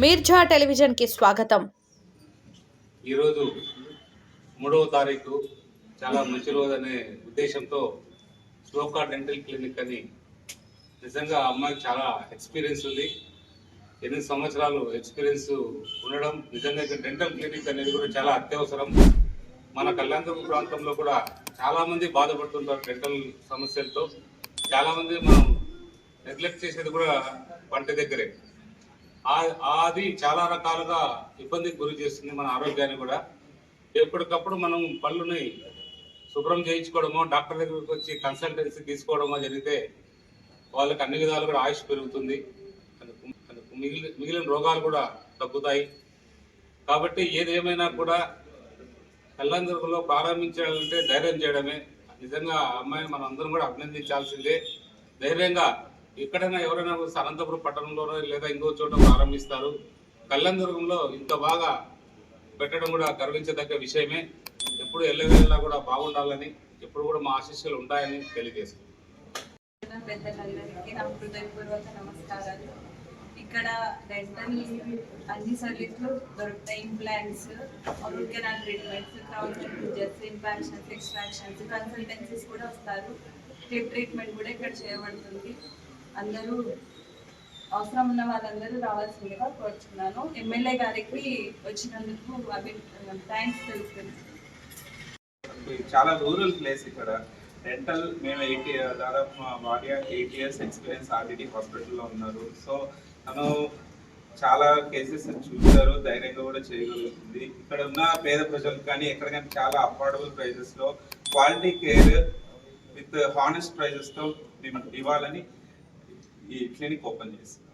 Mirza television కి స్వాగతం. ఈరోజు 3వ తారీఖు చాలా మంచి రోజు అనే ఉద్దేశంతో శ్లోక డెంటల్ క్లినిక్ అని నిజంగా అమ్మాయికి చాలా ఎక్స్పీరియన్స్ ఉంది. 8 సంవత్సరాలు ఎక్స్పీరియన్స్ ఉండడం నిజంగా డెంటల్ క్లినిక్ అనేది కూడా చాలా అత్యవసరం. మన కళ్యాణదుర్గం ప్రాంతంలో కూడా చాలామంది బాధపడుతుంటారు డెంటల్ సమస్యలతో. చాలామంది మనం నెగ్లెక్ట్ చేసేది కూడా పంట దగ్గరే. అది చాలా రకాలుగా ఇబ్బందికి గురి చేస్తుంది మన ఆరోగ్యాన్ని కూడా. ఎప్పటికప్పుడు మనం పళ్ళుని శుభ్రం చేయించుకోవడమో, డాక్టర్ దగ్గరికి వచ్చి కన్సల్టెన్సీ తీసుకోవడమో జరిగితే వాళ్ళకి అన్ని విధాలు కూడా ఆయుష్ పెరుగుతుంది, మిగిలిన రోగాలు కూడా తగ్గుతాయి. కాబట్టి ఏదేమైనా కూడా కళ్యాణదుర్గంలో ప్రారంభించాలంటే ధైర్యం చేయడమే. నిజంగా అమ్మాయిని మనం అందరం కూడా అభినందించాల్సిందే. ధైర్యంగా ఎక్కడైనా ఎవరైనా అనంతపురం పట్టణంలోనో లేదా ఇంకో చోట ప్రారంభిస్తారు. కళ్యాణదుర్గంలో ఇంత బాగా పెట్టడం కూడా గర్వించదగ్గ విషయమే. ఎప్పుడు ఎల్లవేళలా కూడా బాగుండాలని, ఎప్పుడు కూడా మా ఆశీస్సులు ఉంటాయని తెలియజేస్తాం. పెద్దలందరికీ నా హృదయపూర్వక నమస్కారాలు. ఇక్కడ డెంటల్ అన్ని సర్వీసులు దొరుకుతాయి. Implants, root canal treatments, crown procedures, impactions, extractions, consultancies కూడా వస్తారు. క్లిప్ ట్రీట్మెంట్ కూడా ఇక్కడ చేయబడుతుంది. అందరూ అవసరం ఉన్న వాళ్ళందరూ రావాల్సిందిగా కోరుచున్నాను. ఎమ్మెల్యే గారికి వచ్చినందుకు థ్యాంక్స్ తెలుపుతున్నాను. చాలా రూరల్ ప్లేస్ ఇక్కడ డెంటల్. మేము దాదాపు మా భార్య 8 years ఎక్స్పీరియన్స్ ఆల్రెడీ హాస్పిటల్లో ఉన్నారు. సో తను చాలా కేసెస్ చూశారు, ధైర్యంగా కూడా చేయగలుగుతుంది. ఇక్కడ ఉన్న పేద ప్రజలకు కానీ ఎక్కడికైనా చాలా అఫోర్డబుల్ ప్రైజెస్లో క్వాలిటీ కేర్ విత్ హానెస్ట్ ప్రైజెస్తో మేము ఇవ్వాలని ఈ క్లినిక్ ఓపెన్ చేస్తాం.